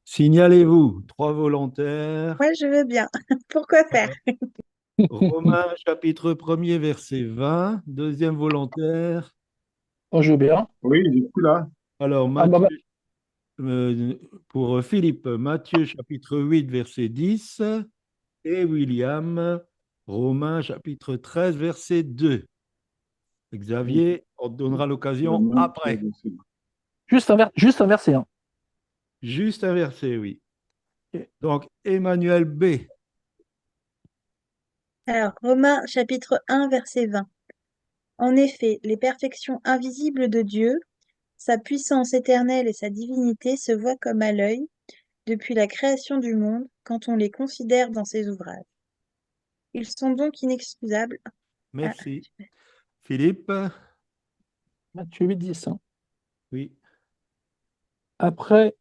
Signalez-vous, trois volontaires. Moi, je veux bien. Pourquoi faire? Romains chapitre 1er, verset 20. Deuxième volontaire. Oh, je veux bien. Oui, je suis là. Alors, Ah, bah, pour Philippe, Matthieu chapitre 8, verset 10. Et William, Romains chapitre 13, verset 2. Xavier, on te donnera l'occasion Romains 13, après. verset juste un verset, hein. Juste un verset, oui. Ok. Donc, Emmanuel B. Alors, Romains chapitre 1, verset 20. En effet, les perfections invisibles de Dieu, sa puissance éternelle et sa divinité se voient comme à l'œil depuis la création du monde quand on les considère dans ses ouvrages. Ils sont donc inexcusables. Ah, Merci. Philippe, Matthieu 8, 10, hein. oui. Après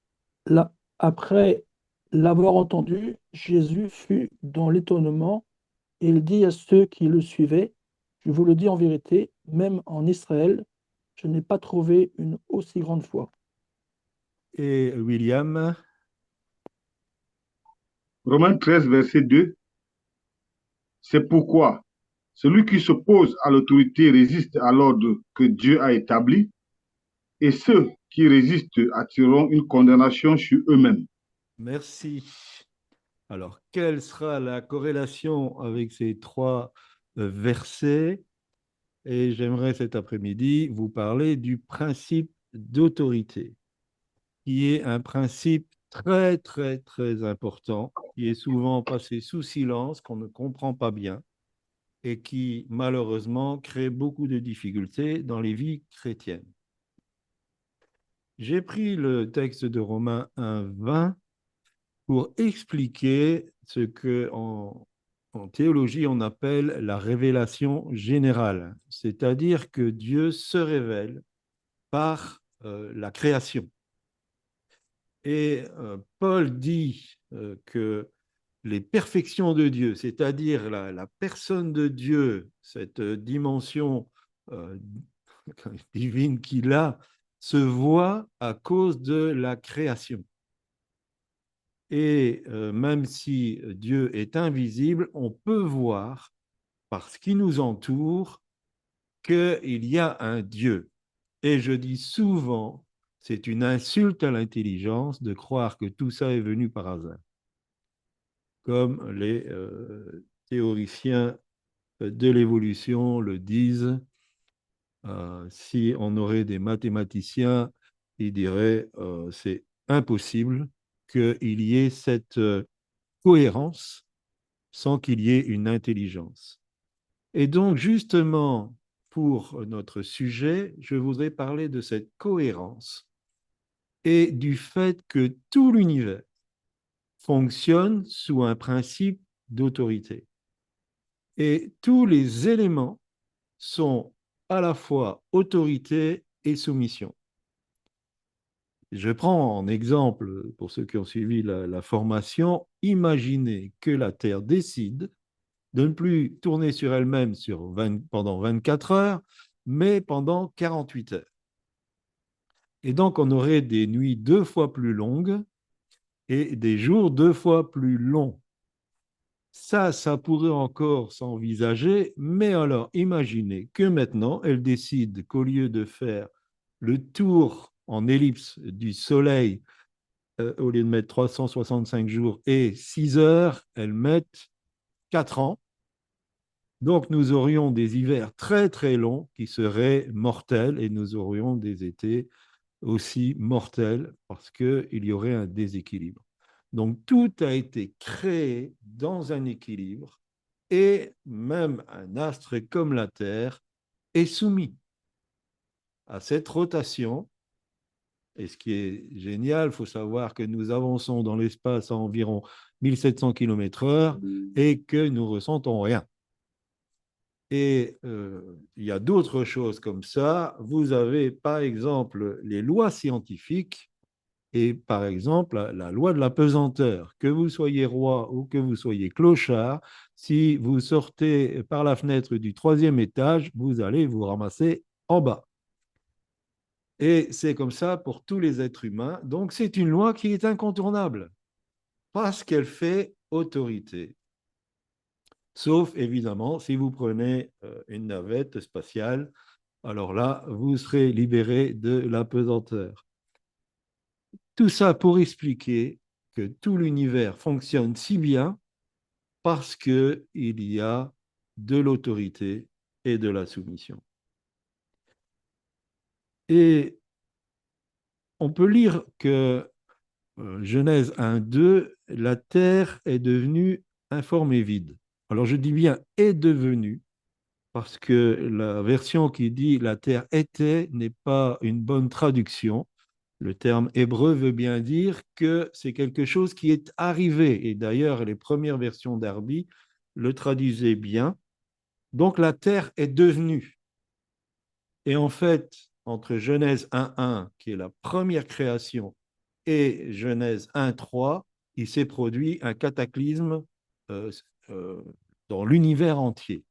la- après l'avoir entendu, Jésus fut dans l'étonnement et il dit à ceux qui le suivaient, je vous le dis en vérité, même en Israël, je n'ai pas trouvé une aussi grande foi. Et William, Romains 13, verset 2. C'est pourquoi celui qui s'oppose à l'autorité résiste à l'ordre que Dieu a établi, et ceux qui résistent attireront une condamnation sur eux-mêmes. merci. Alors, quelle sera la corrélation avec ces trois versets? Et j'aimerais cet après-midi vous parler du principe d'autorité, qui est un principe très, très, très important, qui est souvent passé sous silence, qu'on ne comprend pas bien et qui, malheureusement, crée beaucoup de difficultés dans les vies chrétiennes. J'ai pris le texte de Romains 1:20 pour expliquer ce que en théologie on appelle la révélation générale, c'est-à-dire que Dieu se révèle par la création. Et Paul dit que les perfections de Dieu, c'est-à-dire la personne de Dieu, cette dimension euh, divine qu'il a, se voit à cause de la création. Et même si Dieu est invisible, on peut voir, par ce qui nous entoure, qu'il y a un Dieu. Et je dis souvent, c'est une insulte à l'intelligence de croire que tout ça est venu par hasard, comme les théoriciens de l'évolution le disent. Si on aurait des mathématiciens, ils diraient c'est impossible qu'il y ait cette cohérence sans qu'il y ait une intelligence. Et donc, justement, pour notre sujet, je voudrais parler de cette cohérence et du fait que tout l'univers fonctionne sous un principe d'autorité. Et tous les éléments sont à la fois autorité et soumission. Je prends en exemple, pour ceux qui ont suivi la formation, imaginez que la Terre décide de ne plus tourner sur elle-même pendant 24 heures, mais pendant 48 heures. Et donc, on aurait des nuits 2 fois plus longues et des jours 2 fois plus longs. Ça pourrait encore s'envisager, mais alors imaginez que maintenant, elle décide qu'au lieu de faire le tour en ellipse du Soleil, au lieu de mettre 365 jours et 6 heures, elle met 4 ans. Donc, nous aurions des hivers très, très longs qui seraient mortels et nous aurions des étés aussi mortels parce qu'il y aurait un déséquilibre. Donc, tout a été créé dans un équilibre et même un astre comme la Terre est soumis à cette rotation. Et ce qui est génial, il faut savoir que nous avançons dans l'espace à environ 1700 km/h et que nous ressentons rien. Et il y a d'autres choses comme ça. Vous avez, par exemple, les lois scientifiques et, par exemple, la loi de la pesanteur. Que vous soyez roi ou que vous soyez clochard, si vous sortez par la fenêtre du troisième étage, vous allez vous ramasser en bas. Et c'est comme ça pour tous les êtres humains. Donc, c'est une loi qui est incontournable parce qu'elle fait autorité. Sauf, évidemment, si vous prenez une navette spatiale, alors là, vous serez libéré de la pesanteur. Tout ça pour expliquer que tout l'univers fonctionne si bien parce qu'il y a de l'autorité et de la soumission. Et on peut lire que Genèse 1:2, la terre est devenue informe et vide. Alors je dis bien est devenue, parce que la version qui dit la terre était n'est pas une bonne traduction. Le terme hébreu veut bien dire que c'est quelque chose qui est arrivé. Et d'ailleurs, les premières versions d'Arby le traduisaient bien. Donc la terre est devenue. Et en fait, entre Genèse 1:1, qui est la première création, et Genèse 1:3, il s'est produit un cataclysme euh, euh, dans l'univers entier.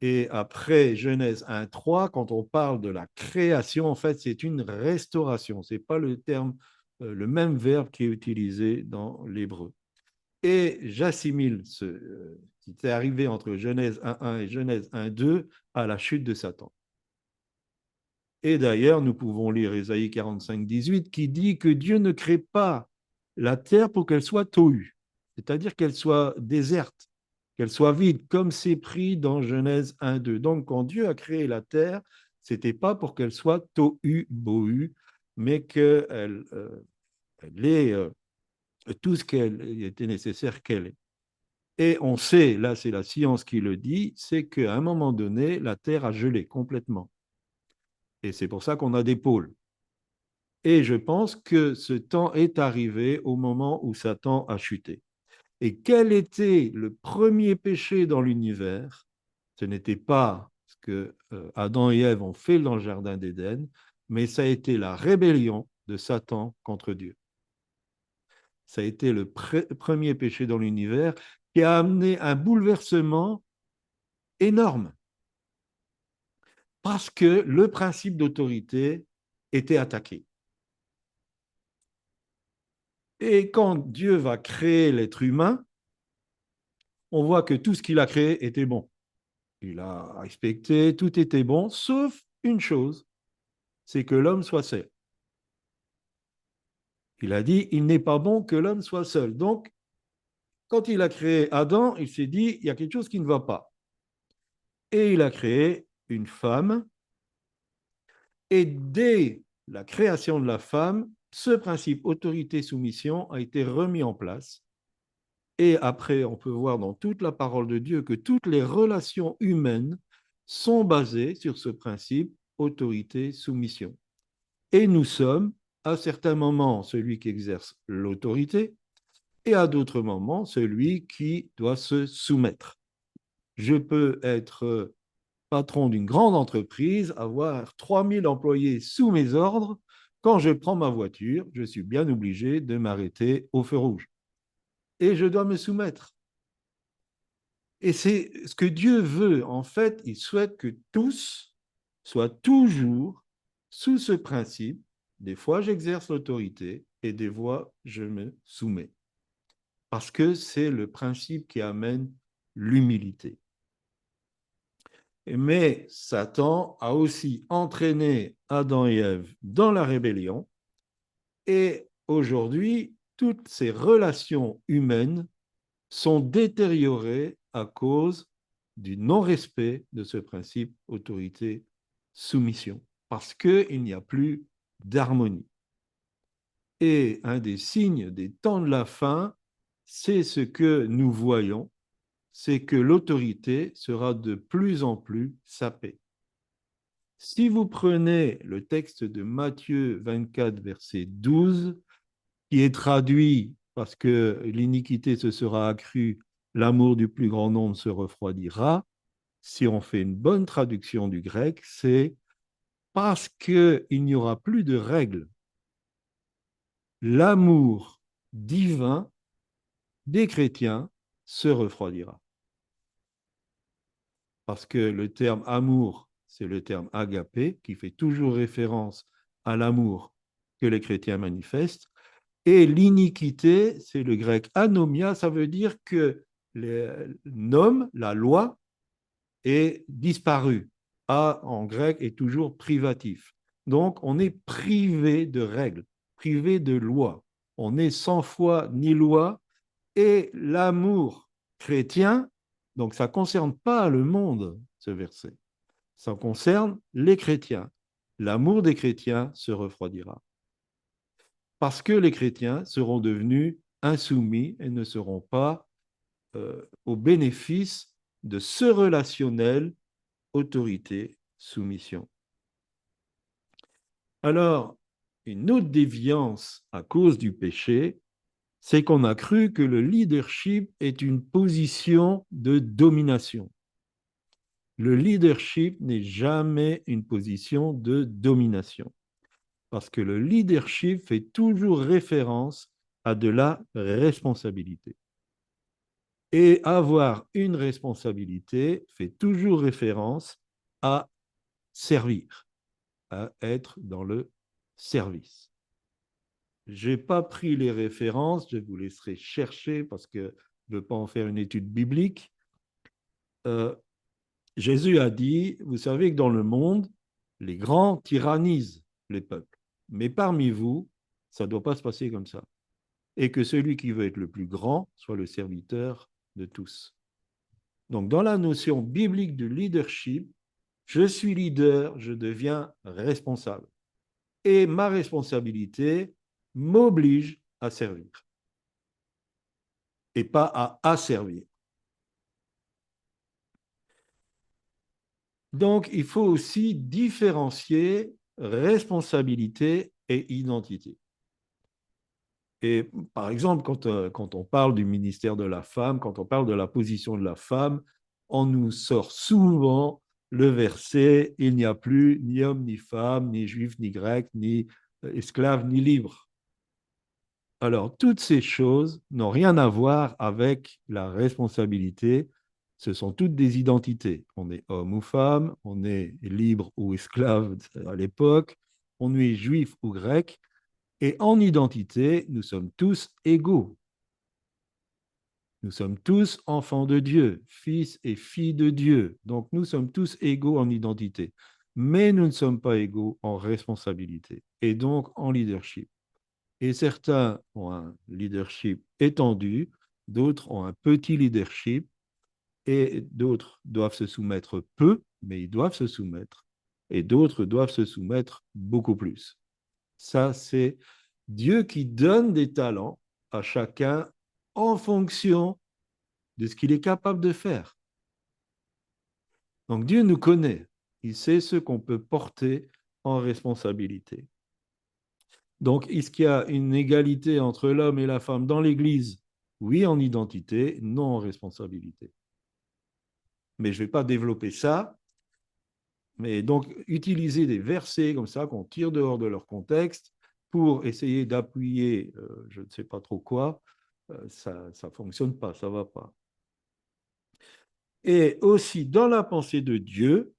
Et après Genèse 1:3, quand on parle de la création, en fait, c'est une restauration. Ce n'est pas le terme, le même verbe qui est utilisé dans l'hébreu. Et j'assimile ce qui est arrivé entre Genèse 1:1 et Genèse 1:2 à la chute de Satan. Et d'ailleurs, nous pouvons lire Ésaïe 45:18 qui dit que Dieu ne crée pas la terre pour qu'elle soit tohue, c'est-à-dire qu'elle soit déserte, qu'elle soit vide, comme c'est pris dans Genèse 1:2. Donc, quand Dieu a créé la terre, ce n'était pas pour qu'elle soit tohu bohu, mais qu'elle ait tout ce qu'il était nécessaire qu'elle ait. Et on sait, là c'est la science qui le dit, c'est qu'à un moment donné, la terre a gelé complètement. Et c'est pour ça qu'on a des pôles. Et je pense que ce temps est arrivé au moment où Satan a chuté. Et quel était le premier péché dans l'univers? Ce n'était pas ce que Adam et Ève ont fait dans le jardin d'Éden, mais ça a été la rébellion de Satan contre Dieu. Ça a été le premier péché dans l'univers qui a amené un bouleversement énorme parce que le principe d'autorité était attaqué. Et quand Dieu va créer l'être humain, on voit que tout ce qu'il a créé était bon. Il a respecté, tout était bon, sauf une chose, c'est que l'homme soit seul. Il a dit, il n'est pas bon que l'homme soit seul. Donc, quand il a créé Adam, il s'est dit, il y a quelque chose qui ne va pas. Et il a créé une femme. Et dès la création de la femme, ce principe autorité-soumission a été remis en place. Et après, on peut voir dans toute la parole de Dieu que toutes les relations humaines sont basées sur ce principe autorité-soumission. Et nous sommes, à certains moments, celui qui exerce l'autorité et à d'autres moments, celui qui doit se soumettre. Je peux être patron d'une grande entreprise, avoir 3000 employés sous mes ordres. Quand je prends ma voiture, je suis bien obligé de m'arrêter au feu rouge. Et je dois me soumettre. Et c'est ce que Dieu veut. En fait, il souhaite que tous soient toujours sous ce principe. Des fois, j'exerce l'autorité et des fois, je me soumets. Parce que c'est le principe qui amène l'humilité. Mais Satan a aussi entraîné Adam et Ève dans la rébellion. Et aujourd'hui, toutes ces relations humaines sont détériorées à cause du non-respect de ce principe autorité-soumission, parce qu'il n'y a plus d'harmonie. Et un des signes des temps de la fin, c'est ce que nous voyons, c'est que l'autorité sera de plus en plus sapée. Si vous prenez le texte de Matthieu 24, verset 12, qui est traduit parce que l'iniquité se sera accrue, l'amour du plus grand nombre se refroidira. Si on fait une bonne traduction du grec, c'est parce qu'il n'y aura plus de règles. L'amour divin des chrétiens se refroidira. Parce que le terme amour, c'est le terme agapé, qui fait toujours référence à l'amour que les chrétiens manifestent. Et l'iniquité, c'est le grec anomia, ça veut dire que le nom, la loi, est disparu. A en grec est toujours privatif. Donc, on est privé de règles, privé de lois. On est sans foi ni loi. Et l'amour chrétien, donc ça ne concerne pas le monde, ce verset. Ça concerne les chrétiens. L'amour des chrétiens se refroidira. Parce que les chrétiens seront devenus insoumis et ne seront pas au bénéfice de ce relationnel autorité-soumission. Alors, une autre déviance à cause du péché, c'est qu'on a cru que le leadership est une position de domination. Le leadership n'est jamais une position de domination, parce que le leadership fait toujours référence à de la responsabilité. Et avoir une responsabilité fait toujours référence à servir, à être dans le service. Je n'ai pas pris les références, je vous laisserai chercher parce que je ne veux pas en faire une étude biblique. Jésus a dit, vous savez que dans le monde, les grands tyrannisent les peuples. Mais parmi vous, ça ne doit pas se passer comme ça. Et que celui qui veut être le plus grand soit le serviteur de tous. Donc, dans la notion biblique de leadership, je suis leader, je deviens responsable. Et ma responsabilité m'oblige à servir et pas à asservir. Donc, il faut aussi différencier responsabilité et identité. Et par exemple, quand on parle du ministère de la femme, quand on parle de la position de la femme, on nous sort souvent le verset « Il n'y a plus ni homme ni femme, ni juif ni grec, ni esclave ni libre ». Alors, toutes ces choses n'ont rien à voir avec la responsabilité. Ce sont toutes des identités. On est homme ou femme, on est libre ou esclave à l'époque, on est juif ou grec. Et en identité, nous sommes tous égaux. Nous sommes tous enfants de Dieu, fils et filles de Dieu. Donc, nous sommes tous égaux en identité. Mais nous ne sommes pas égaux en responsabilité et donc en leadership. Et certains ont un leadership étendu, d'autres ont un petit leadership et d'autres doivent se soumettre peu, mais ils doivent se soumettre. Et d'autres doivent se soumettre beaucoup plus. Ça, c'est Dieu qui donne des talents à chacun en fonction de ce qu'il est capable de faire. Donc Dieu nous connaît. Il sait ce qu'on peut porter en responsabilité. Donc, est-ce qu'il y a une égalité entre l'homme et la femme dans l'Église? Oui, en identité, non en responsabilité. Mais je ne vais pas développer ça. Mais donc, utiliser des versets comme ça qu'on tire dehors de leur contexte pour essayer d'appuyer je ne sais pas trop quoi, ça ne fonctionne pas, ça ne va pas. Et aussi, dans la pensée de Dieu,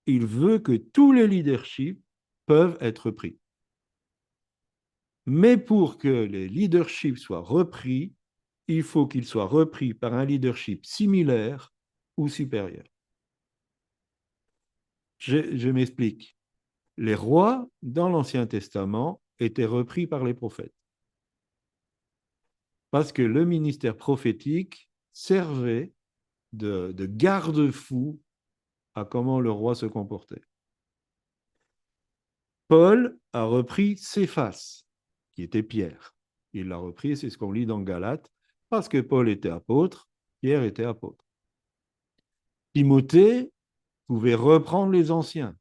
il veut que tous les leaderships peuvent être pris. Mais pour que les leaderships soient repris, il faut qu'ils soient repris par un leadership similaire ou supérieur. Je m'explique. Les rois, dans l'Ancien Testament, étaient repris par les prophètes. Parce que le ministère prophétique servait de garde-fou à comment le roi se comportait. Paul a repris Céphas, qui était Pierre. Il l'a repris, c'est ce qu'on lit dans Galates, parce que Paul était apôtre, Pierre était apôtre. Timothée pouvait reprendre les anciens,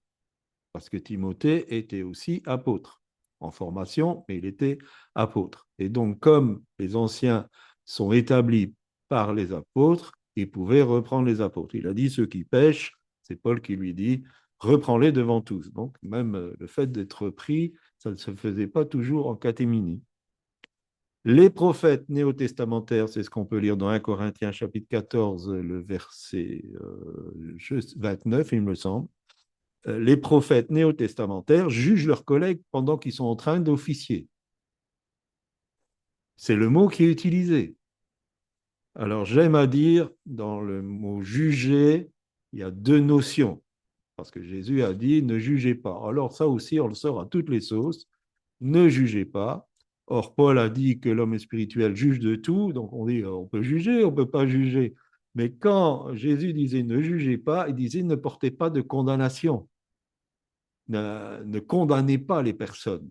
parce que Timothée était aussi apôtre, en formation, mais il était apôtre. Et donc, comme les anciens sont établis par les apôtres, il pouvait reprendre les apôtres. Il a dit, ceux qui pêchent, c'est Paul qui lui dit, reprends-les devant tous. Donc, même le fait d'être pris, ça ne se faisait pas toujours en catémini. Les prophètes néo-testamentaires, c'est ce qu'on peut lire dans 1 Corinthiens chapitre 14, le verset 29, il me semble. les prophètes néo-testamentaires jugent leurs collègues pendant qu'ils sont en train d'officier. C'est le mot qui est utilisé. Alors, j'aime à dire, dans le mot juger, il y a deux notions. Parce que Jésus a dit, ne jugez pas. Alors, ça aussi, on le sort à toutes les sauces. Ne jugez pas. Or, Paul a dit que l'homme spirituel juge de tout. Donc, on dit, on peut juger, on ne peut pas juger. Mais quand Jésus disait ne jugez pas, il disait ne portez pas de condamnation. Ne condamnez pas les personnes.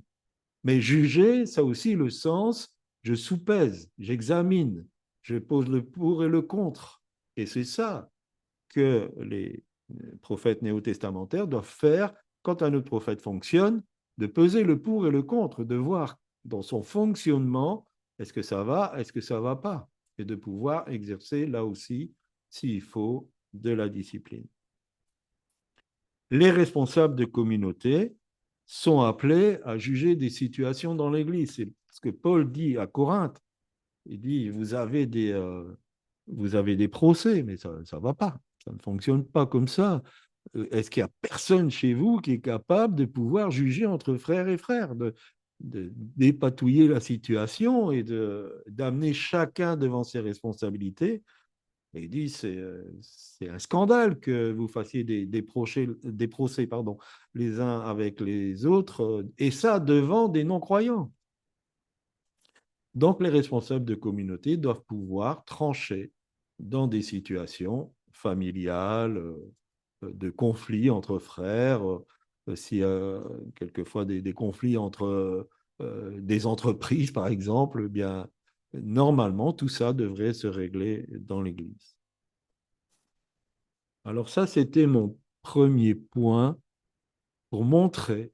Mais juger, ça a aussi le sens, je soupèse, j'examine, je pose le pour et le contre. Et c'est ça que les prophètes néo-testamentaires doivent faire quand un autre prophète fonctionne, de peser le pour et le contre, de voir dans son fonctionnement, est-ce que ça va, est-ce que ça ne va pas, et de pouvoir exercer là aussi, s'il faut, de la discipline. Les responsables de communauté sont appelés à juger des situations dans l'Église. C'est ce que Paul dit à Corinthe. Il dit, vous avez des procès, mais ça ne va pas. Ça ne fonctionne pas comme ça. Est-ce qu'il n'y a personne chez vous qui est capable de pouvoir juger entre frères et frères, de dépatouiller la situation et d'amener chacun devant ses responsabilités? Et il dit, c'est un scandale que vous fassiez des procès les uns avec les autres, et ça devant des non-croyants. Donc, les responsables de communauté doivent pouvoir trancher dans des situations familiales, de conflits entre frères, s'il y a quelquefois des conflits entre des entreprises, par exemple, eh bien, normalement, tout ça devrait se régler dans l'Église. Alors ça, c'était mon premier point pour montrer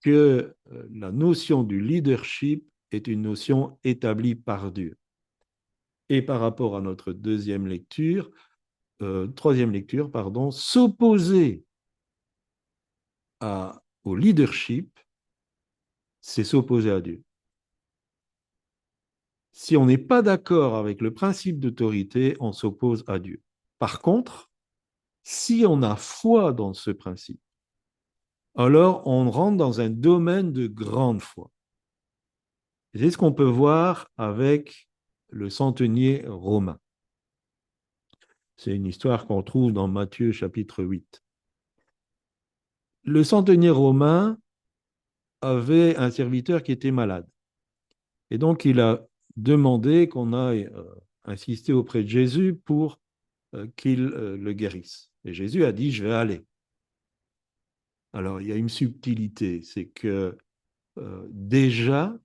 que la notion du leadership est une notion établie par Dieu. Et par rapport à notre troisième lecture, s'opposer au leadership, c'est s'opposer à Dieu. Si on n'est pas d'accord avec le principe d'autorité, on s'oppose à Dieu. Par contre, si on a foi dans ce principe, alors on rentre dans un domaine de grande foi. C'est ce qu'on peut voir avec le centenier romain. C'est une histoire qu'on trouve dans Matthieu chapitre 8. Le centenier romain avait un serviteur qui était malade. Et donc, il a demandé qu'on aille insister auprès de Jésus pour qu'il le guérisse. Et Jésus a dit, je vais aller. Alors, il y a une subtilité, c'est que déjà,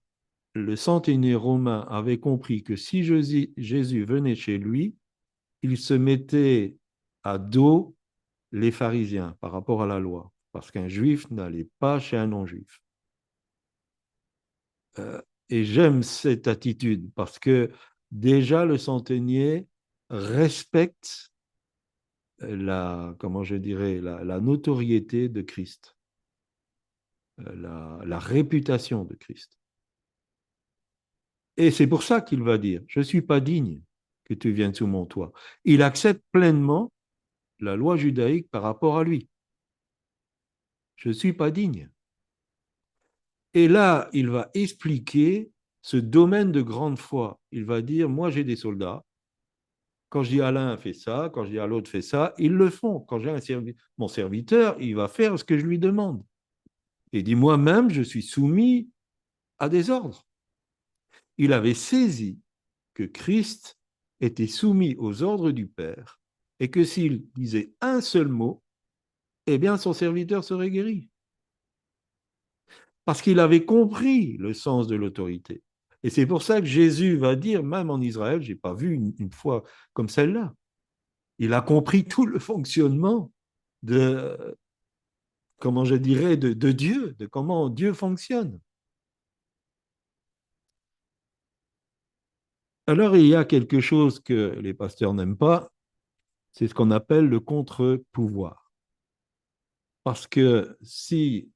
le centenier romain avait compris que si Jésus venait chez lui, il se mettait à dos les pharisiens par rapport à la loi, parce qu'un juif n'allait pas chez un non-juif. Et j'aime cette attitude, parce que déjà le centenier respecte la notoriété de Christ, la réputation de Christ. Et c'est pour ça qu'il va dire, je ne suis pas digne que tu viennes sous mon toit. Il accepte pleinement la loi judaïque par rapport à lui. Je ne suis pas digne. Et là, il va expliquer ce domaine de grande foi. Il va dire, moi j'ai des soldats. Quand je dis à l'un fait ça, quand je dis à l'autre fait ça, ils le font. Quand j'ai mon serviteur, il va faire ce que je lui demande. Et dit, moi-même, je suis soumis à des ordres. Il avait saisi que Christ était soumis aux ordres du Père et que s'il disait un seul mot, eh bien son serviteur serait guéri. Parce qu'il avait compris le sens de l'autorité. Et c'est pour ça que Jésus va dire, même en Israël, je n'ai pas vu une fois comme celle-là. Il a compris tout le fonctionnement de Dieu, de comment Dieu fonctionne. Alors, il y a quelque chose que les pasteurs n'aiment pas, c'est ce qu'on appelle le contre-pouvoir. Parce que si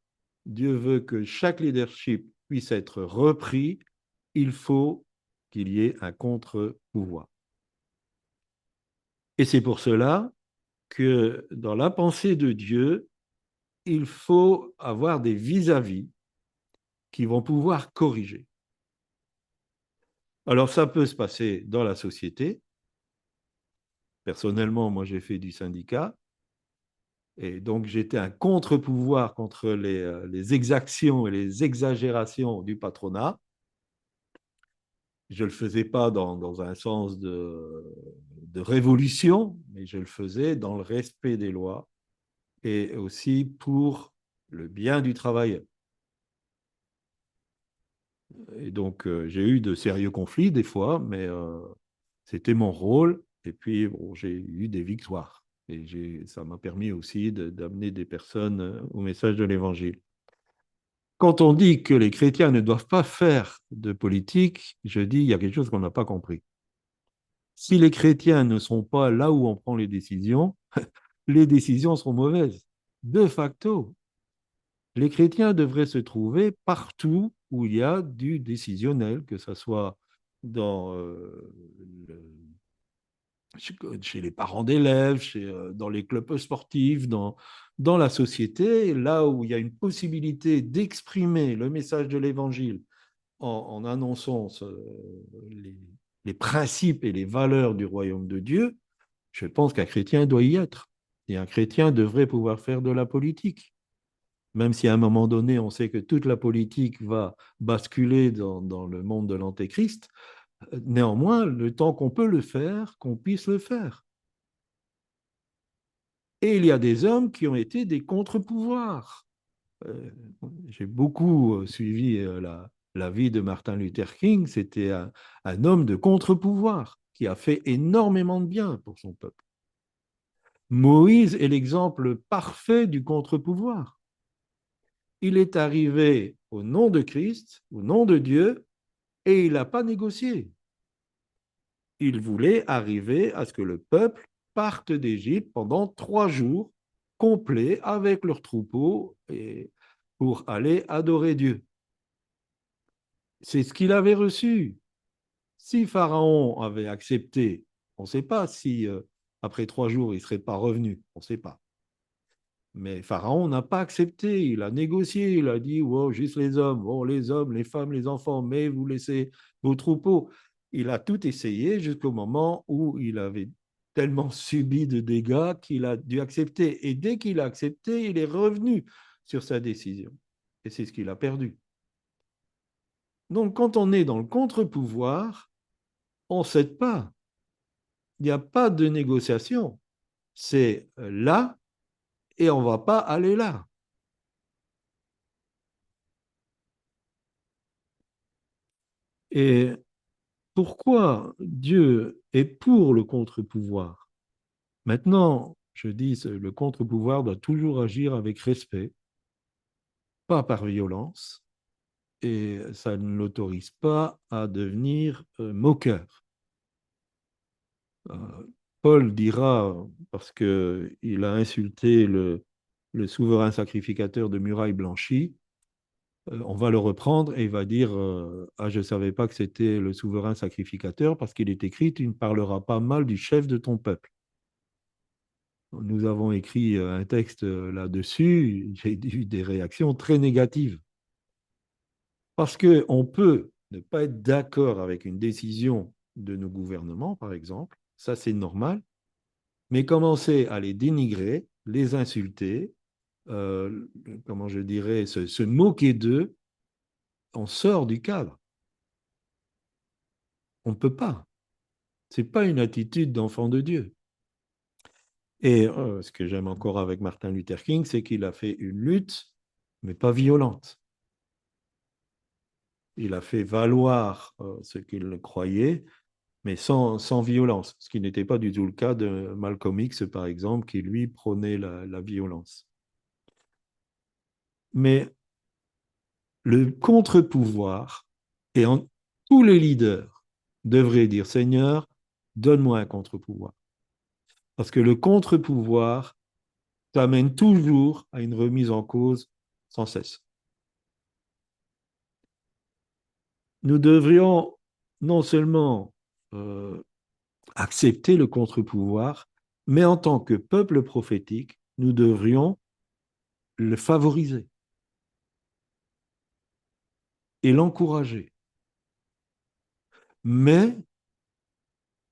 Dieu veut que chaque leadership puisse être repris, il faut qu'il y ait un contre-pouvoir. Et c'est pour cela que dans la pensée de Dieu, il faut avoir des vis-à-vis qui vont pouvoir corriger. Alors, ça peut se passer dans la société. Personnellement, moi, j'ai fait du syndicat. Et donc, j'étais un contre-pouvoir contre les exactions et les exagérations du patronat. Je ne le faisais pas dans un sens de révolution, mais je le faisais dans le respect des lois et aussi pour le bien du travailleur. Et donc, j'ai eu de sérieux conflits des fois, mais c'était mon rôle. Et puis, bon, j'ai eu des victoires. Et ça m'a permis aussi d'amener des personnes au message de l'Évangile. Quand on dit que les chrétiens ne doivent pas faire de politique, je dis il y a quelque chose qu'on n'a pas compris. Si les chrétiens ne sont pas là où on prend les décisions seront mauvaises. De facto, les chrétiens devraient se trouver partout où il y a du décisionnel, que ce soit dans, chez les parents d'élèves, dans les clubs sportifs, dans la société, là où il y a une possibilité d'exprimer le message de l'Évangile en annonçant les principes et les valeurs du royaume de Dieu, je pense qu'un chrétien doit y être. Et un chrétien devrait pouvoir faire de la politique. Même si à un moment donné, on sait que toute la politique va basculer dans le monde de l'antéchrist, néanmoins, le temps qu'on peut le faire, qu'on puisse le faire. Et il y a des hommes qui ont été des contre-pouvoirs. J'ai beaucoup suivi la vie de Martin Luther King. C'était un homme de contre-pouvoir qui a fait énormément de bien pour son peuple. Moïse est l'exemple parfait du contre-pouvoir. Il est arrivé au nom de Christ, au nom de Dieu, et il n'a pas négocié. Il voulait arriver à ce que le peuple parte d'Égypte pendant 3 jours complets avec leurs troupeaux et pour aller adorer Dieu. C'est ce qu'il avait reçu. Si Pharaon avait accepté, on ne sait pas si après 3 jours il ne serait pas revenu, on ne sait pas. Mais Pharaon n'a pas accepté, il a négocié, il a dit wow, juste les hommes, bon, les hommes, les femmes, les enfants, mais vous laissez vos troupeaux. Il a tout essayé jusqu'au moment où il avait tellement subi de dégâts qu'il a dû accepter. Et dès qu'il a accepté, il est revenu sur sa décision. Et c'est ce qu'il a perdu. Donc, quand on est dans le contre-pouvoir, on ne cède pas. Il n'y a pas de négociation. C'est là et on ne va pas aller là. Et pourquoi Dieu est pour le contre-pouvoir? Maintenant, je dis, le contre-pouvoir doit toujours agir avec respect, pas par violence, et ça ne l'autorise pas à devenir moqueur. Paul dira, parce qu'il a insulté le souverain sacrificateur de murailles blanchies, on va le reprendre et il va dire ah, je ne savais pas que c'était le souverain sacrificateur parce qu'il est écrit tu ne parleras pas mal du chef de ton peuple. Nous avons écrit un texte là-dessus, j'ai eu des réactions très négatives. Parce qu'on peut ne pas être d'accord avec une décision de nos gouvernements, par exemple, ça c'est normal, mais commencer à les dénigrer, les insulter, comment je dirais, se moquer d'eux, on sort du cadre. On ne peut pas. Ce n'est pas une attitude d'enfant de Dieu. Et ce que j'aime encore avec Martin Luther King, c'est qu'il a fait une lutte, mais pas violente. Il a fait valoir ce qu'il croyait, mais sans violence, ce qui n'était pas du tout le cas de Malcolm X, par exemple, qui lui prônait la violence. Mais le contre-pouvoir, et tous les leaders devraient dire, Seigneur, donne-moi un contre-pouvoir. Parce que le contre-pouvoir t'amène toujours à une remise en cause sans cesse. Nous devrions non seulement accepter le contre-pouvoir, mais en tant que peuple prophétique, nous devrions le favoriser et l'encourager. Mais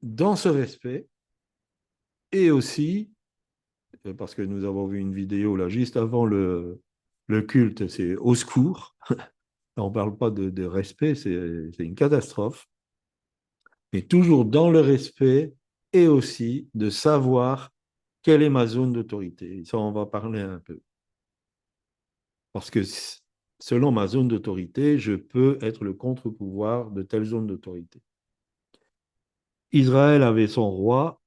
dans ce respect, et aussi, parce que nous avons vu une vidéo là juste avant le culte, c'est au secours. On ne parle pas de respect, c'est une catastrophe. Mais toujours dans le respect et aussi de savoir quelle est ma zone d'autorité. Ça, on va parler un peu. Parce que selon ma zone d'autorité, je peux être le contre-pouvoir de telle zone d'autorité. Israël avait son roi,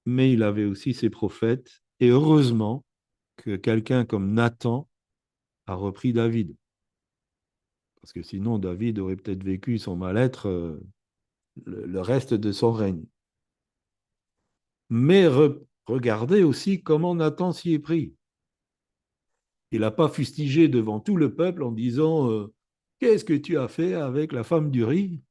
mais il avait aussi ses prophètes. Et heureusement que quelqu'un comme Nathan a repris David. Parce que sinon, David aurait peut-être vécu son mal-être le reste de son règne. Mais regardez aussi comment Nathan s'y est pris. Il n'a pas fustigé devant tout le peuple en disant qu'est-ce que tu as fait avec la femme d'Uri?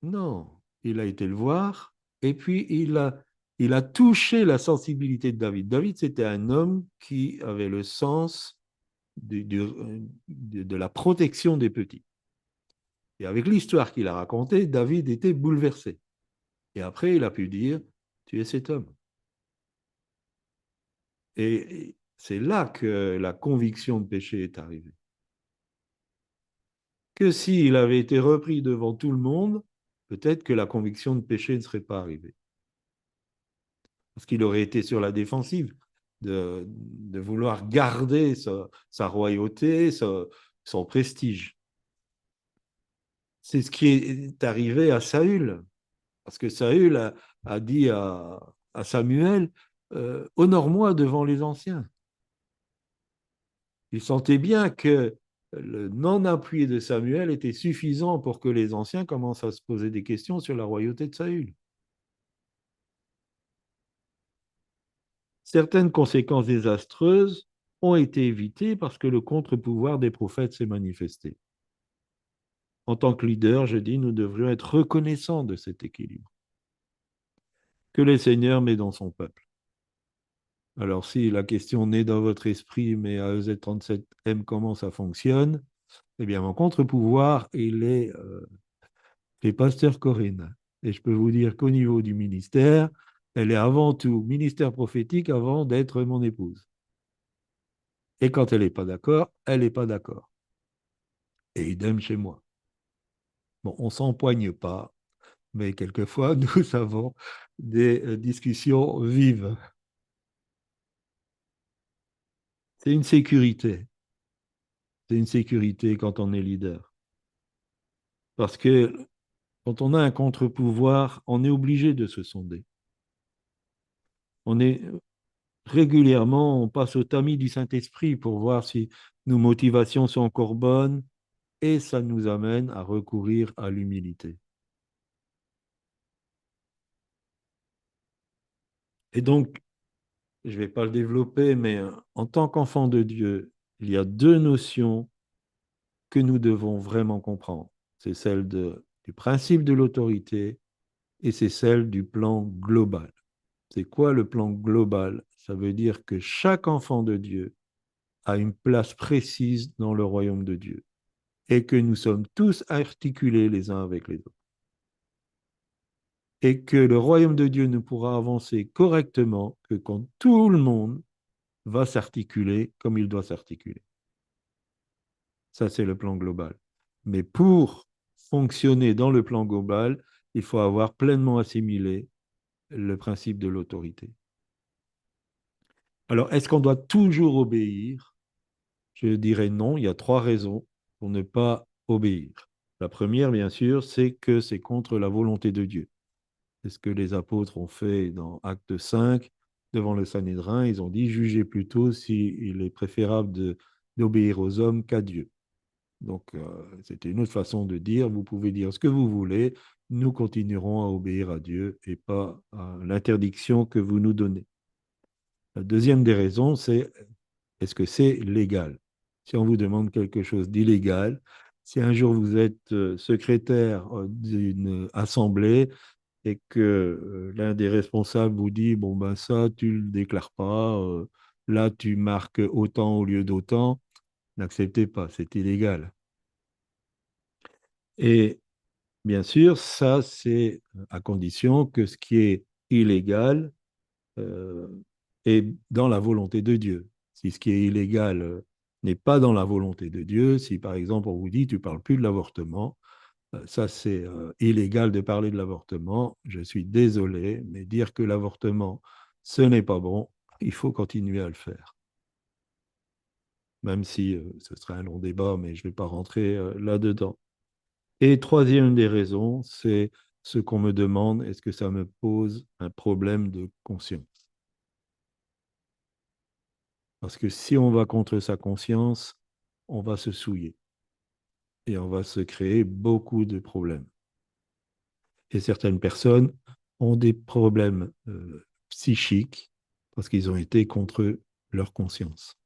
Non, il a été le voir et puis il a touché la sensibilité de David. David, c'était un homme qui avait le sens de la protection des petits. Et avec l'histoire qu'il a racontée, David était bouleversé. Et après, il a pu dire, tu es cet homme. Et c'est là que la conviction de péché est arrivée. Que s'il avait été repris devant tout le monde, peut-être que la conviction de péché ne serait pas arrivée. Parce qu'il aurait été sur la défensive de vouloir garder sa royauté, son prestige. C'est ce qui est arrivé à Saül. Parce que Saül a dit à Samuel, honore-moi devant les anciens. Il sentait bien que le non-appui de Samuel était suffisant pour que les anciens commencent à se poser des questions sur la royauté de Saül. Certaines conséquences désastreuses ont été évitées parce que le contre-pouvoir des prophètes s'est manifesté. En tant que leader, je dis, nous devrions être reconnaissants de cet équilibre que le Seigneur met dans son peuple. Alors, si la question naît dans votre esprit, mais à EZ37M, comment ça fonctionne? Eh bien, mon contre-pouvoir, il est les pasteurs Corinne. Et je peux vous dire qu'au niveau du ministère, elle est avant tout ministère prophétique avant d'être mon épouse. Et quand elle n'est pas d'accord, elle n'est pas d'accord. Et idem chez moi. Bon, on ne s'empoigne pas, mais quelquefois, nous avons des discussions vives. C'est une sécurité. C'est une sécurité quand on est leader. Parce que quand on a un contre-pouvoir, on est obligé de se sonder. On est régulièrement, on passe au tamis du Saint-Esprit pour voir si nos motivations sont encore bonnes et ça nous amène à recourir à l'humilité. Et donc, je ne vais pas le développer, mais en tant qu'enfant de Dieu, il y a deux notions que nous devons vraiment comprendre. C'est celle du principe de l'autorité et c'est celle du plan global. C'est quoi le plan global? Ça veut dire que chaque enfant de Dieu a une place précise dans le royaume de Dieu et que nous sommes tous articulés les uns avec les autres. Et que le royaume de Dieu ne pourra avancer correctement que quand tout le monde va s'articuler comme il doit s'articuler. Ça, c'est le plan global. Mais pour fonctionner dans le plan global, il faut avoir pleinement assimilé le principe de l'autorité. Alors, est-ce qu'on doit toujours obéir? Je dirais non. Il y a trois raisons pour ne pas obéir. La première, bien sûr, c'est que c'est contre la volonté de Dieu. C'est ce que les apôtres ont fait dans Acte 5, devant le Sanhédrin. Ils ont dit, jugez plutôt s'il est préférable d'obéir aux hommes qu'à Dieu. Donc, c'était une autre façon de dire, vous pouvez dire ce que vous voulez, nous continuerons à obéir à Dieu et pas à l'interdiction que vous nous donnez. La deuxième des raisons, c'est est-ce que c'est légal? Si on vous demande quelque chose d'illégal, si un jour vous êtes secrétaire d'une assemblée et que l'un des responsables vous dit, bon ben ça, tu ne le déclares pas, là tu marques autant au lieu d'autant, n'acceptez pas, c'est illégal. Et bien sûr, ça c'est à condition que ce qui est illégal euh, est dans la volonté de Dieu. Si ce qui est illégal n'est pas dans la volonté de Dieu, si par exemple on vous dit tu ne parles plus de l'avortement, ça c'est illégal de parler de l'avortement, je suis désolé, mais dire que l'avortement ce n'est pas bon, il faut continuer à le faire. Même si ce serait un long débat, mais je ne vais pas rentrer là-dedans. Et troisième des raisons, c'est ce qu'on me demande, est-ce que ça me pose un problème de conscience? Parce que si on va contre sa conscience, on va se souiller et on va se créer beaucoup de problèmes. Et certaines personnes ont des problèmes psychiques parce qu'ils ont été contre leur conscience.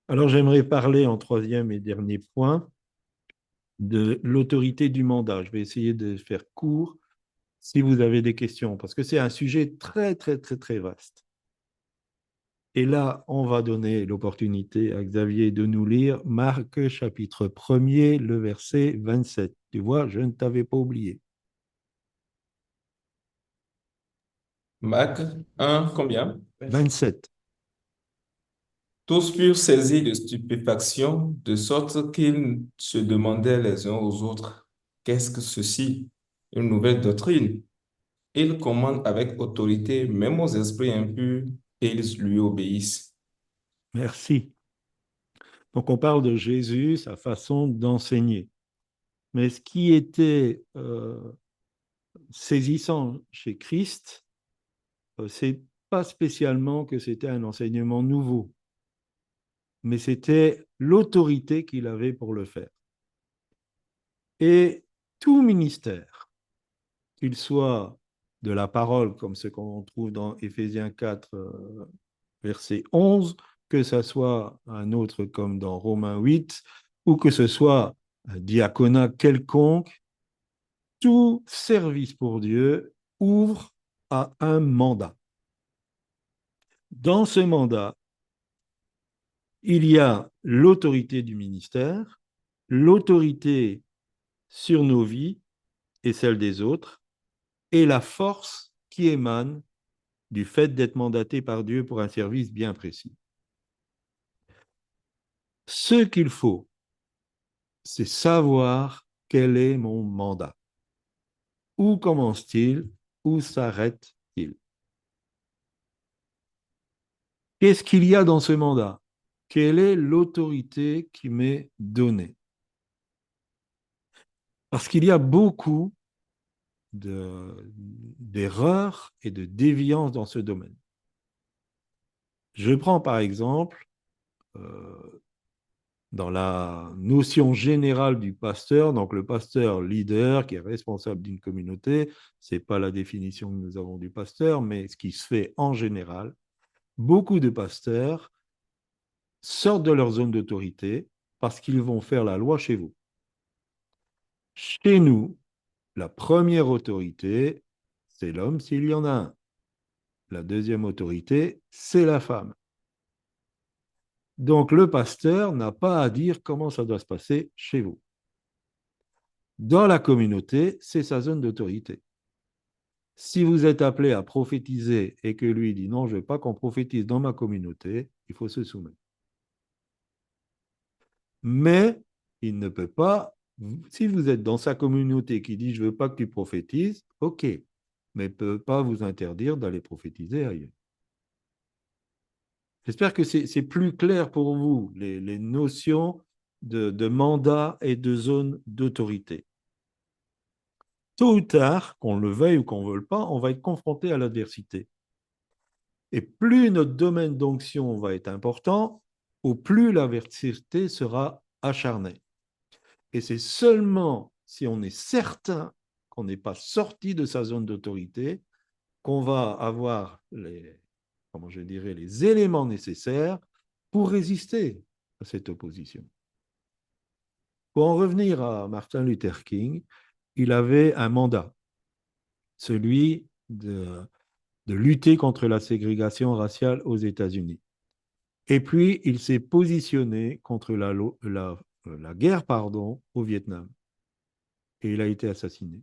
Alors j'aimerais parler en troisième et dernier point de l'autorité du mandat. Je vais essayer de faire court si vous avez des questions, parce que c'est un sujet très, très, très, très vaste. Et là, on va donner l'opportunité à Xavier de nous lire Marc chapitre 1er, le verset 27. Tu vois, je ne t'avais pas oublié. Marc 1, combien? 27. Tous furent saisis de stupéfaction, de sorte qu'ils se demandaient les uns aux autres, qu'est-ce que ceci? Une nouvelle doctrine. Il commande avec autorité même aux esprits impurs et ils lui obéissent. Merci. Donc, on parle de Jésus, sa façon d'enseigner. Mais ce qui était saisissant chez Christ, c'est pas spécialement que c'était un enseignement nouveau, mais c'était l'autorité qu'il avait pour le faire. Et tout ministère, qu'il soit de la parole, comme ce qu'on trouve dans Éphésiens 4, verset 11, que ce soit un autre comme dans Romains 8, ou que ce soit un diaconat quelconque, tout service pour Dieu ouvre à un mandat. Dans ce mandat, il y a l'autorité du ministère, l'autorité sur nos vies et celle des autres, et la force qui émane du fait d'être mandaté par Dieu pour un service bien précis. Ce qu'il faut, c'est savoir quel est mon mandat. Où commence-t-il? Où s'arrête-t-il? Qu'est-ce qu'il y a dans ce mandat? Quelle est l'autorité qui m'est donnée? Parce qu'il y a beaucoup d'erreurs et de déviances dans ce domaine. Je prends par exemple dans la notion générale du pasteur, donc le pasteur leader qui est responsable d'une communauté, ce n'est pas la définition que nous avons du pasteur, mais ce qui se fait en général, beaucoup de pasteurs sortent de leur zone d'autorité parce qu'ils vont faire la loi chez vous. Chez nous, la première autorité, c'est l'homme s'il y en a un. La deuxième autorité, c'est la femme. Donc, le pasteur n'a pas à dire comment ça doit se passer chez vous. Dans la communauté, c'est sa zone d'autorité. Si vous êtes appelé à prophétiser et que lui dit non, je ne veux pas qu'on prophétise dans ma communauté, il faut se soumettre. Mais il ne peut pas, si vous êtes dans sa communauté qui dit je ne veux pas que tu prophétises, ok, mais il ne peut pas vous interdire d'aller prophétiser ailleurs. J'espère que c'est plus clair pour vous, les notions de mandat et de zone d'autorité. Tôt ou tard, qu'on le veuille ou qu'on ne veuille pas, on va être confronté à l'adversité. Et plus notre domaine d'onction va être important, au plus l'adversité sera acharnée. Et c'est seulement si on est certain qu'on n'est pas sorti de sa zone d'autorité qu'on va avoir les éléments nécessaires pour résister à cette opposition. Pour en revenir à Martin Luther King, il avait un mandat, celui de lutter contre la ségrégation raciale aux États-Unis. Et puis, il s'est positionné contre la guerre au Vietnam. Et il a été assassiné.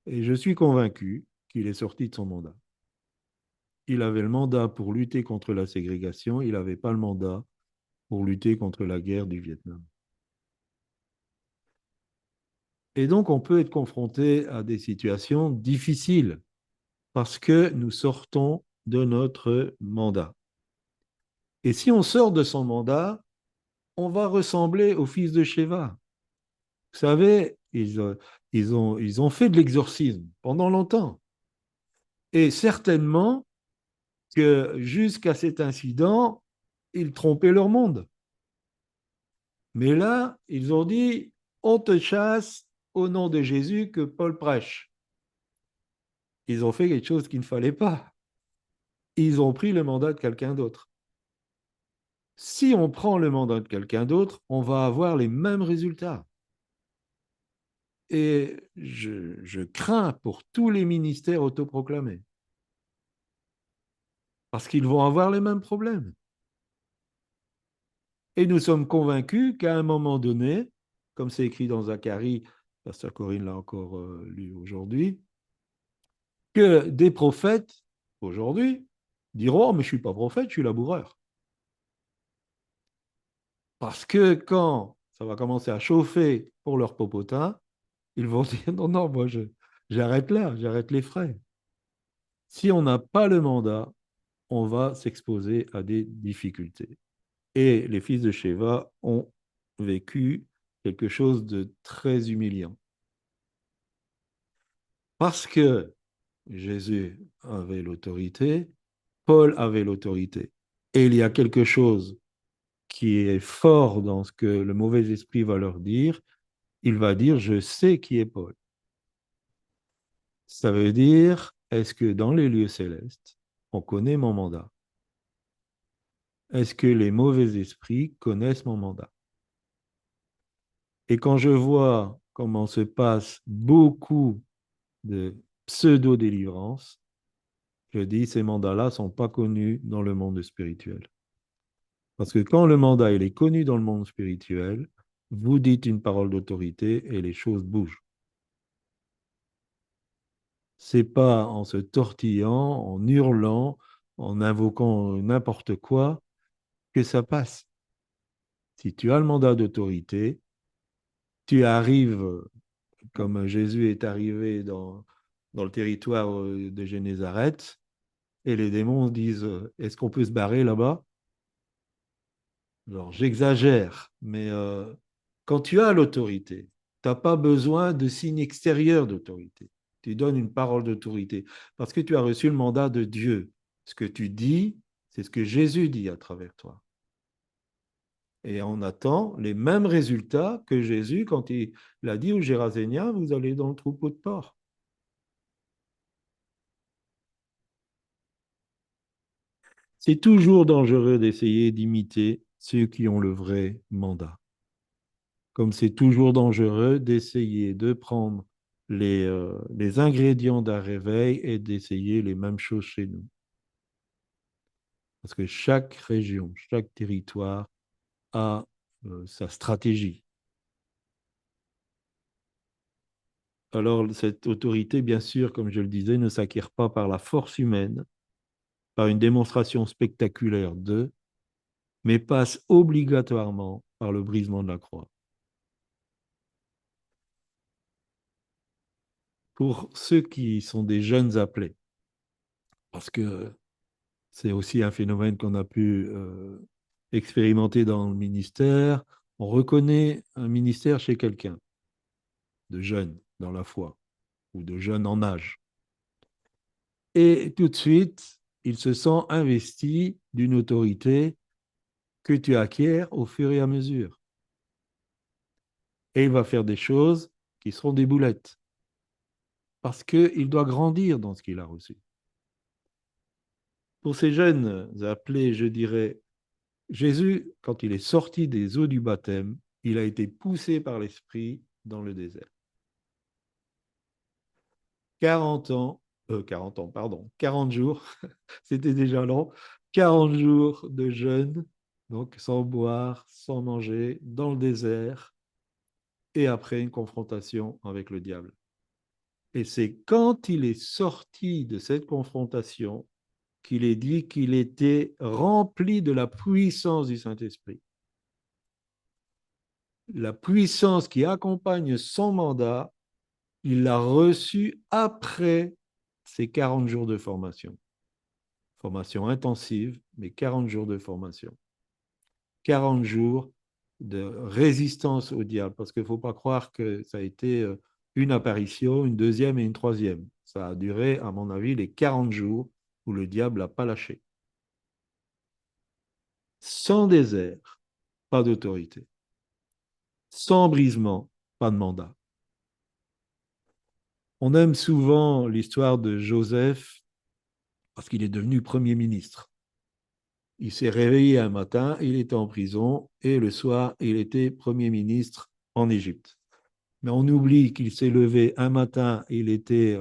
Et je suis convaincu qu'il est sorti de son mandat. Il avait le mandat pour lutter contre la ségrégation, il n'avait pas le mandat pour lutter contre la guerre du Vietnam. Et donc, on peut être confronté à des situations difficiles parce que nous sortons de notre mandat. Et si on sort de son mandat, on va ressembler au fils de Sheva. Vous savez, ils ont fait de l'exorcisme pendant longtemps. Et certainement que jusqu'à cet incident, ils trompaient leur monde. Mais là, ils ont dit, on te chasse au nom de Jésus que Paul prêche. Ils ont fait quelque chose qu'il ne fallait pas. Ils ont pris le mandat de quelqu'un d'autre. Si on prend le mandat de quelqu'un d'autre, on va avoir les mêmes résultats. Et je crains pour tous les ministères autoproclamés. Parce qu'ils vont avoir les mêmes problèmes. Et nous sommes convaincus qu'à un moment donné, comme c'est écrit dans Zacharie, Pasteur Corinne l'a encore lu aujourd'hui, que des prophètes, aujourd'hui, diront « Oh, mais je ne suis pas prophète, je suis laboureur. » Parce que quand ça va commencer à chauffer pour leur popotin, ils vont dire « Non, non, moi, j'arrête là, j'arrête les frais. » Si on n'a pas le mandat, on va s'exposer à des difficultés. Et les fils de Sheva ont vécu quelque chose de très humiliant. Parce que Jésus avait l'autorité, Paul avait l'autorité. Et il y a quelque chose qui est fort dans ce que le mauvais esprit va leur dire. Il va dire, je sais qui est Paul. Ça veut dire, est-ce que dans les lieux célestes, on connaît mon mandat? Est-ce que les mauvais esprits connaissent mon mandat? Et quand je vois comment se passe beaucoup de pseudo-délivrance, je dis, ces mandats-là ne sont pas connus dans le monde spirituel. Parce que quand le mandat il est connu dans le monde spirituel, vous dites une parole d'autorité et les choses bougent. Ce n'est pas en se tortillant, en hurlant, en invoquant n'importe quoi que ça passe. Si tu as le mandat d'autorité, tu arrives comme Jésus est arrivé dans le territoire de Génézareth et les démons disent est-ce qu'on peut se barrer là-bas? Alors, j'exagère, mais quand tu as l'autorité, tu n'as pas besoin de signe extérieur d'autorité. Tu donnes une parole d'autorité parce que tu as reçu le mandat de Dieu. Ce que tu dis, c'est ce que Jésus dit à travers toi. Et on attend les mêmes résultats que Jésus quand il a dit aux Géraséniens, vous allez dans le troupeau de porcs. C'est toujours dangereux d'essayer d'imiter ceux qui ont le vrai mandat. Comme c'est toujours dangereux d'essayer de prendre les ingrédients d'un réveil et d'essayer les mêmes choses chez nous. Parce que chaque région, chaque territoire a sa stratégie. Alors, cette autorité, bien sûr, comme je le disais, ne s'acquiert pas par la force humaine, par une démonstration spectaculaire d'eux, mais passe obligatoirement par le brisement de la croix. Pour ceux qui sont des jeunes appelés, parce que c'est aussi un phénomène qu'on a pu expérimenter dans le ministère, on reconnaît un ministère chez quelqu'un de jeune dans la foi ou de jeune en âge. Et tout de suite, il se sent investi d'une autorité que tu acquiers au fur et à mesure. Et il va faire des choses qui seront des boulettes. Parce qu'il doit grandir dans ce qu'il a reçu. Pour ces jeunes appelés, je dirais, Jésus, quand il est sorti des eaux du baptême, il a été poussé par l'Esprit dans le désert. 40 ans 40 ans, pardon, 40 jours, c'était déjà long, 40 jours de jeûne, donc sans boire, sans manger, dans le désert, et après une confrontation avec le diable. Et c'est quand il est sorti de cette confrontation qu'il est dit qu'il était rempli de la puissance du Saint-Esprit. La puissance qui accompagne son mandat, il l'a reçue après ces 40 jours de formation. Formation intensive, mais 40 jours de formation. 40 jours de résistance au diable, parce qu'il ne faut pas croire que ça a été une apparition, une deuxième et une troisième. Ça a duré, à mon avis, les 40 jours où le diable n'a pas lâché. Sans désert, pas d'autorité. Sans brisement, pas de mandat. On aime souvent l'histoire de Joseph parce qu'il est devenu Premier ministre. Il s'est réveillé un matin, il était en prison, et le soir, il était Premier ministre en Égypte. Mais on oublie qu'il s'est levé un matin, il était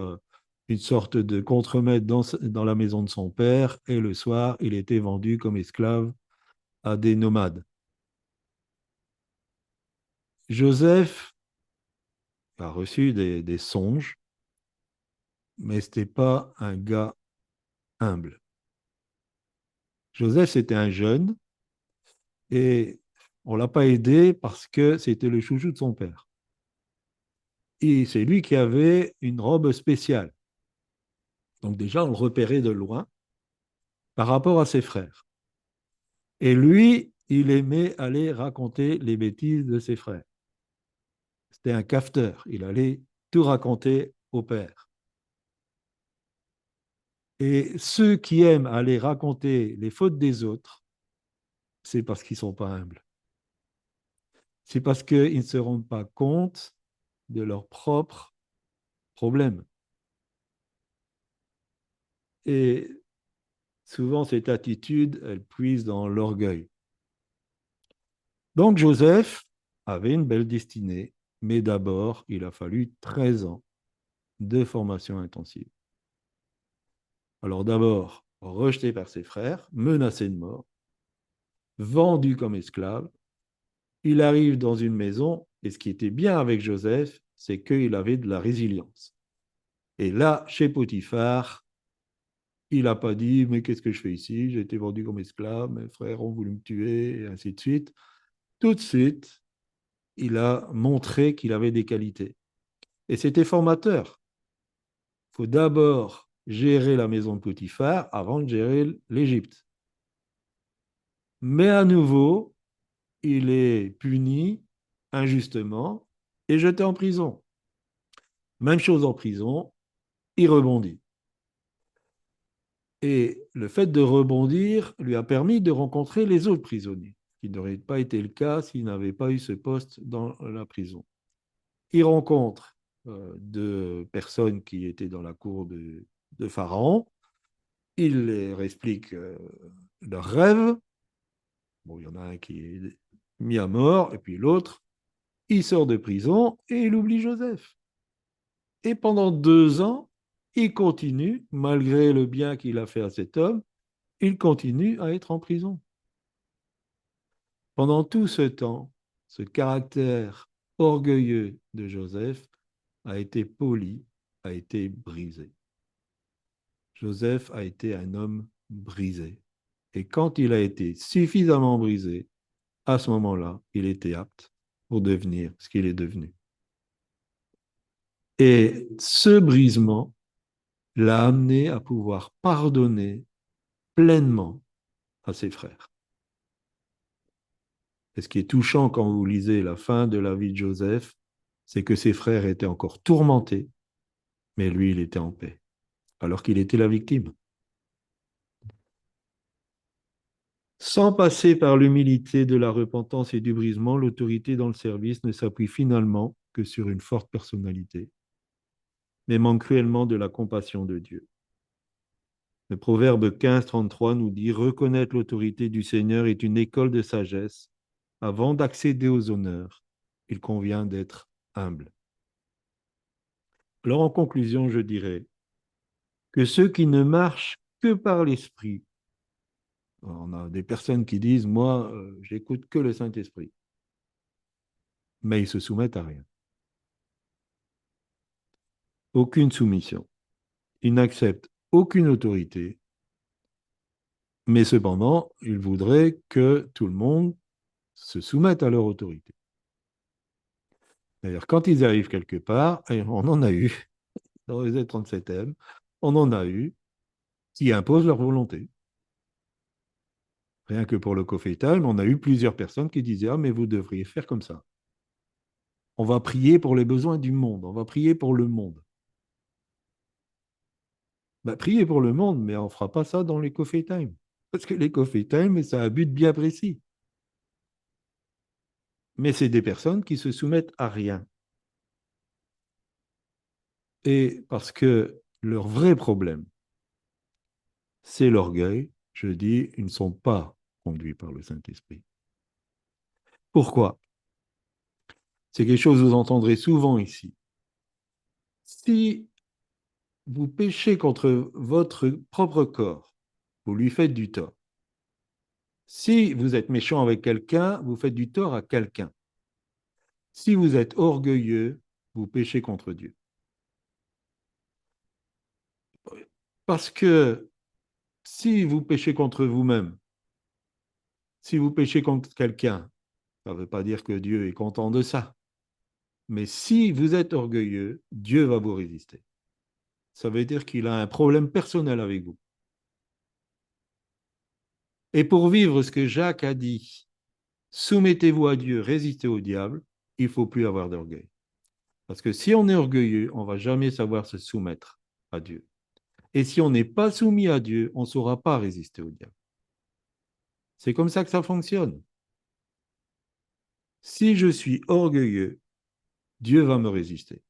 une sorte de contremaître dans la maison de son père, et le soir, il était vendu comme esclave à des nomades. Joseph a reçu des songes, mais ce n'était pas un gars humble. Joseph, c'était un jeune, et on ne l'a pas aidé parce que c'était le chouchou de son père. Et c'est lui qui avait une robe spéciale. Donc déjà, on le repérait de loin par rapport à ses frères. Et lui, il aimait aller raconter les bêtises de ses frères. C'était un cafeteur. Il allait tout raconter au père. Et ceux qui aiment aller raconter les fautes des autres, c'est parce qu'ils ne sont pas humbles. C'est parce qu'ils ne se rendent pas compte de leurs propres problèmes. Et souvent, cette attitude, elle puise dans l'orgueil. Donc, Joseph avait une belle destinée, mais d'abord, il a fallu 13 ans de formation intensive. Alors d'abord, rejeté par ses frères, menacé de mort, vendu comme esclave, il arrive dans une maison, et ce qui était bien avec Joseph, c'est qu'il avait de la résilience. Et là, chez Potiphar, il n'a pas dit « mais qu'est-ce que je fais ici? J'ai été vendu comme esclave, mes frères ont voulu me tuer, et ainsi de suite. » Tout de suite, il a montré qu'il avait des qualités. Et c'était formateur. Il faut d'abord gérer la maison de Potiphar avant de gérer l'Égypte. Mais à nouveau, il est puni injustement et jeté en prison. Même chose en prison, il rebondit. Et le fait de rebondir lui a permis de rencontrer les autres prisonniers, ce qui n'aurait pas été le cas s'il n'avait pas eu ce poste dans la prison. Il rencontre deux personnes qui étaient dans la cour de Pharaon. Il leur explique leurs rêves. Bon, il y en a un qui est mis à mort, et puis l'autre, il sort de prison et il oublie Joseph. Et pendant 2 ans, il continue, malgré le bien qu'il a fait à cet homme, il continue à être en prison. Pendant tout ce temps, ce caractère orgueilleux de Joseph a été poli, a été brisé. Joseph a été un homme brisé. Et quand il a été suffisamment brisé, à ce moment-là, il était apte pour devenir ce qu'il est devenu. Et ce brisement l'a amené à pouvoir pardonner pleinement à ses frères. Et ce qui est touchant quand vous lisez la fin de la vie de Joseph, c'est que ses frères étaient encore tourmentés, mais lui, il était en paix, alors qu'il était la victime. Sans passer par l'humilité de la repentance et du brisement, l'autorité dans le service ne s'appuie finalement que sur une forte personnalité, mais manque cruellement de la compassion de Dieu. Le proverbe 15:33 nous dit « Reconnaître l'autorité du Seigneur est une école de sagesse. Avant d'accéder aux honneurs, il convient d'être humble. » Alors en conclusion, je dirais, que ceux qui ne marchent que par l'Esprit. On a des personnes qui disent, moi, j'écoute que le Saint-Esprit. Mais ils se soumettent à rien. Aucune soumission. Ils n'acceptent aucune autorité. Mais cependant, ils voudraient que tout le monde se soumette à leur autorité. D'ailleurs, quand ils arrivent quelque part, et on en a eu, dans les 37e, on en a eu qui imposent leur volonté. Rien que pour le Coffee Time, on a eu plusieurs personnes qui disaient « Ah, mais vous devriez faire comme ça. On va prier pour les besoins du monde. On va prier pour le monde. » Ben, prier pour le monde, mais on ne fera pas ça dans les Coffee Time. Parce que les Coffee Time, ça a un but bien précis. Mais c'est des personnes qui se soumettent à rien. Et parce que leur vrai problème, c'est l'orgueil, je dis, ils ne sont pas conduits par le Saint-Esprit. Pourquoi? C'est quelque chose que vous entendrez souvent ici. Si vous péchez contre votre propre corps, vous lui faites du tort. Si vous êtes méchant avec quelqu'un, vous faites du tort à quelqu'un. Si vous êtes orgueilleux, vous péchez contre Dieu. Parce que si vous péchez contre vous-même, si vous péchez contre quelqu'un, ça ne veut pas dire que Dieu est content de ça. Mais si vous êtes orgueilleux, Dieu va vous résister. Ça veut dire qu'il a un problème personnel avec vous. Et pour vivre ce que Jacques a dit, soumettez-vous à Dieu, résistez au diable, il ne faut plus avoir d'orgueil. Parce que si on est orgueilleux, on ne va jamais savoir se soumettre à Dieu. Et si on n'est pas soumis à Dieu, on ne saura pas résister au diable. C'est comme ça que ça fonctionne. Si je suis orgueilleux, Dieu va me résister.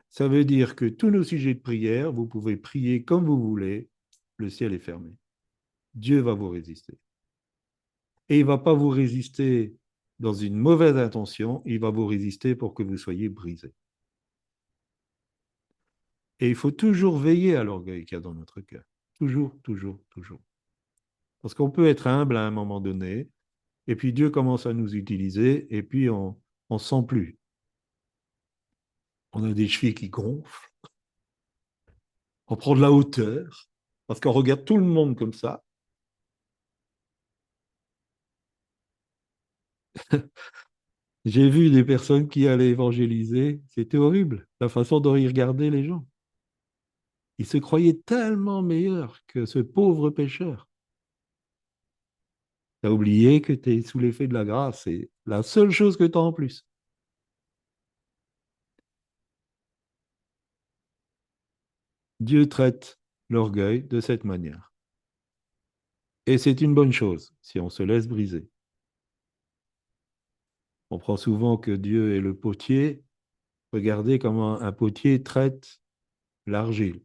Ça veut dire que tous nos sujets de prière, vous pouvez prier comme vous voulez, le ciel est fermé. Dieu va vous résister. Et il ne va pas vous résister dans une mauvaise intention, il va vous résister pour que vous soyez brisés. Et il faut toujours veiller à l'orgueil qu'il y a dans notre cœur. Toujours, toujours, toujours. Parce qu'on peut être humble à un moment donné, et puis Dieu commence à nous utiliser, et puis on ne sent plus. On a des chevilles qui gonflent, on prend de la hauteur, parce qu'on regarde tout le monde comme ça. J'ai vu des personnes qui allaient évangéliser, c'était horrible, la façon dont ils regardaient les gens. Ils se croyaient tellement meilleurs que ce pauvre pécheur. Tu as oublié que tu es sous l'effet de la grâce, c'est la seule chose que tu as en plus. Dieu traite l'orgueil de cette manière. Et c'est une bonne chose si on se laisse briser. On prend souvent que Dieu est le potier. Regardez comment un potier traite l'argile.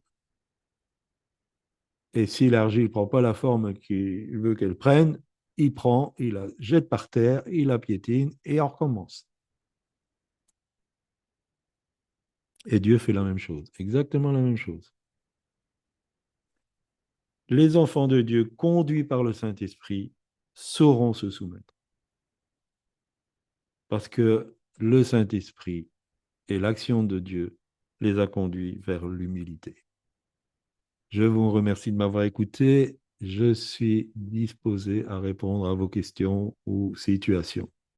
Et si l'argile ne prend pas la forme qu'il veut qu'elle prenne, il prend, il la jette par terre, il la piétine et on recommence. Et Dieu fait la même chose, exactement la même chose. Les enfants de Dieu, conduits par le Saint-Esprit, sauront se soumettre. Parce que le Saint-Esprit et l'action de Dieu les a conduits vers l'humilité. Je vous remercie de m'avoir écouté. Je suis disposé à répondre à vos questions ou situations.